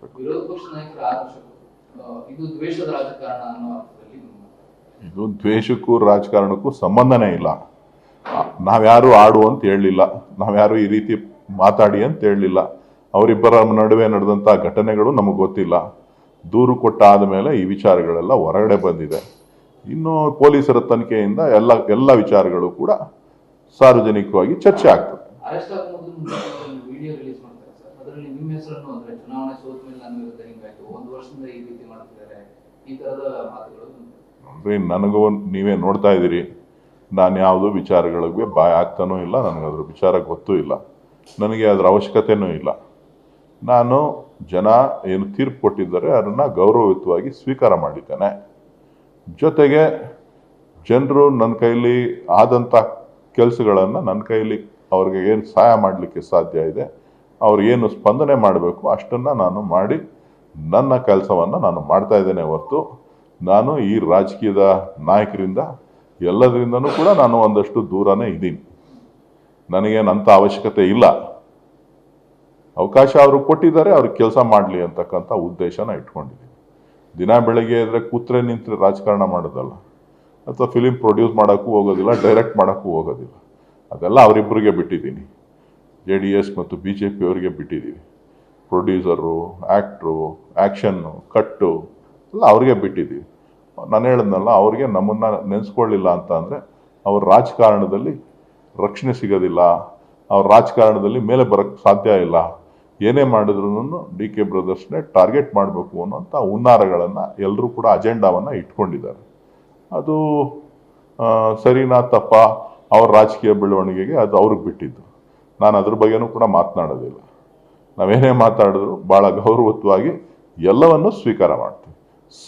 ಮಾಡಿಸ್ಬೇಕು. ವಿರೋಧ ಪಕ್ಷ ನಾಯಕರ ಆರೋಪ ಇದು ದ್ವೇಷದ ರಾಜಕಾರಣ ಅನ್ನೋ ಅರ್ಥದಲ್ಲಿ ಇದು ದ್ವೇಷಕ್ಕೂ ರಾಜಕಾರಣಕ್ಕೂ ಸಂಬಂಧನೇ ಇಲ್ಲ. ನಾವ್ಯಾರು ಆಡು ಅಂತ ಹೇಳಲಿಲ್ಲ, ನಾವ್ಯಾರು ಈ ರೀತಿ ಮಾತಾಡಿ ಅಂತ ಹೇಳಲಿಲ್ಲ. ಅವರಿಬ್ಬರ ನಡುವೆ ನಡೆದಂಥ ಘಟನೆಗಳು ನಮಗೆ ಗೊತ್ತಿಲ್ಲ. ದೂರು ಕೊಟ್ಟಾದ ಮೇಲೆ ಈ ವಿಚಾರಗಳೆಲ್ಲ ಹೊರಗಡೆ ಬಂದಿದೆ. ಇನ್ನು ಪೊಲೀಸರ ತನಿಖೆಯಿಂದ ಎಲ್ಲ ವಿಚಾರಗಳು ಕೂಡ ಸಾರ್ವಜನಿಕವಾಗಿ ಚರ್ಚೆ ಆಗ್ತದೆ. ಅರೆಸ್ಟ್ ಆಗೋ ಮೊದಲು ವಿಡಿಯೋ ರಿಲೀಸ್ ಮಾಡ್ತಾರೆ ಸರ್, ಅದರಲ್ಲಿ ನಿಮ್ಮ ಹೆಸರನ್ನು ಅಂದ್ರೆ ಚುನಾವಣೆ ಸೋತ ಮೇಲೆ ನನ್ನ ವಿರುದ್ಧ ಹಿಂಗಾಯ್ತು, 1 ವರ್ಷದಿಂದ ಈ ರೀತಿ ಮಾಡ್ತಿದ್ದಾರೆ, ಈ ತರದ ಮಾತುಗಳು. ಅಂದ್ರೆ ನನಗೂ ನೀವೇ ನೋಡ್ತಾ ಇದ್ದೀರಿ, ನಾನು ಯಾವುದೋ ವಿಚಾರಗಳಿಗೆ ಬಾಯ್ ಆಗ್ತಾನೂ ಇಲ್ಲ, ನನಗದ್ರ ವಿಚಾರ ಗೊತ್ತೂ ಇಲ್ಲ, ನನಗೆ ಅದರ ಅವಶ್ಯಕತೆಯೂ ಇಲ್ಲ. ನಾನು ಜನ ಏನು ತೀರ್ಪು ಕೊಟ್ಟಿದ್ದಾರೆ ಅದನ್ನು ಗೌರವಯುತವಾಗಿ ಸ್ವೀಕಾರ ಮಾಡಿದ್ದೇನೆ. ಜೊತೆಗೆ ಜನರು ನನ್ನ ಕೈಲಿ ಆದಂಥ ಕೆಲಸಗಳನ್ನು ನನ್ನ ಕೈಲಿ ಅವ್ರಿಗೆ ಏನು ಸಹಾಯ ಮಾಡಲಿಕ್ಕೆ ಸಾಧ್ಯ ಇದೆ, ಅವ್ರು ಏನು ಸ್ಪಂದನೆ ಮಾಡಬೇಕು ಅಷ್ಟನ್ನು ನಾನು ಮಾಡಿ ನನ್ನ ಕೆಲಸವನ್ನು ನಾನು ಮಾಡ್ತಾ ಇದ್ದೇನೆ ಹೊರತು ನಾನು ಈ ರಾಜಕೀಯದ ನಾಯಕರಿಂದ ಎಲ್ಲದರಿಂದನೂ ಕೂಡ ನಾನು ಒಂದಷ್ಟು ದೂರನೇ ಇದ್ದೀನಿ. ನನಗೇನಂಥ ಅವಶ್ಯಕತೆ ಇಲ್ಲ. ಅವಕಾಶ ಅವರು ಕೊಟ್ಟಿದ್ದಾರೆ, ಅವ್ರಿಗೆ ಕೆಲಸ ಮಾಡಲಿ ಅಂತಕ್ಕಂಥ ಉದ್ದೇಶನ ಇಟ್ಕೊಂಡಿದ್ದೀನಿ. ದಿನ ಬೆಳಗ್ಗೆ ಇದ್ರೆ ಕೂತ್ರೆ ನಿಂತರೆ ರಾಜಕಾರಣ ಮಾಡೋದಲ್ಲ, ಅಥವಾ ಫಿಲಿಮ್ ಪ್ರೊಡ್ಯೂಸ್ ಮಾಡೋಕ್ಕೂ ಹೋಗೋದಿಲ್ಲ, ಡೈರೆಕ್ಟ್ ಮಾಡೋಕ್ಕೂ ಹೋಗೋದಿಲ್ಲ. ಅದೆಲ್ಲ ಅವರಿಬ್ಬರಿಗೆ ಬಿಟ್ಟಿದ್ದೀನಿ. JDS ಮತ್ತು BJP ಅವರಿಗೆ ಬಿಟ್ಟಿದ್ದೀವಿ. ಪ್ರೊಡ್ಯೂಸರು, ಆ್ಯಕ್ಟ್ರು, ಆ್ಯಕ್ಷನ್ನು, ಕಟ್ಟು ಎಲ್ಲ ಅವ್ರಿಗೆ ಬಿಟ್ಟಿದ್ದೀವಿ. ನಾನು ಹೇಳಿದ್ನಲ್ಲ, ಅವ್ರಿಗೆ ನಮ್ಮನ್ನು ನೆನೆಸ್ಕೊಳ್ಳಿಲ್ಲ ಅಂತ ಅಂದರೆ ಅವ್ರ ರಾಜಕಾರಣದಲ್ಲಿ ರಕ್ಷಣೆ ಸಿಗೋದಿಲ್ಲ, ಅವ್ರ ರಾಜಕಾರಣದಲ್ಲಿ ಮೇಲೆ ಬರೋಕ್ಕೆ ಸಾಧ್ಯ ಇಲ್ಲ. ಏನೇ ಮಾಡಿದ್ರು DK ಬ್ರದರ್ಸ್ನೇ ಟಾರ್ಗೆಟ್ ಮಾಡಬೇಕು ಅನ್ನೋಂಥ ಹುನ್ನಾರಗಳನ್ನು ಎಲ್ಲರೂ ಕೂಡ ಅಜೆಂಡಾವನ್ನು ಇಟ್ಕೊಂಡಿದ್ದಾರೆ. ಅದು ಸರಿನಾ ತಪ್ಪ, ಅವ್ರ ರಾಜಕೀಯ ಬೆಳವಣಿಗೆಗೆ ಅದು ಅವ್ರಿಗೆ ಬಿಟ್ಟಿದ್ದು. ನಾನು ಅದ್ರ ಬಗ್ಗೆನೂ ಕೂಡ ಮಾತನಾಡೋದಿಲ್ಲ. ನಾವೇನೇ ಮಾತಾಡಿದ್ರು ಭಾಳ ಗೌರವಯುತವಾಗಿ ಎಲ್ಲವನ್ನೂ ಸ್ವೀಕಾರ ಮಾಡ್ತೀವಿ.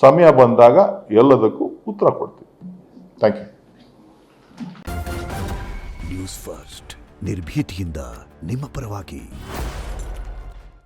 ಸಮಯ ಬಂದಾಗ ಎಲ್ಲದಕ್ಕೂ ಉತ್ತರ ಕೊಡ್ತೀವಿ. Thank you. ನ್ಯೂಸ್ ಫಸ್ಟ್ ನಿರ್ಭೀತಿಯಿಂದ ನಿಮ್ಮ ಪರವಾಗಿ.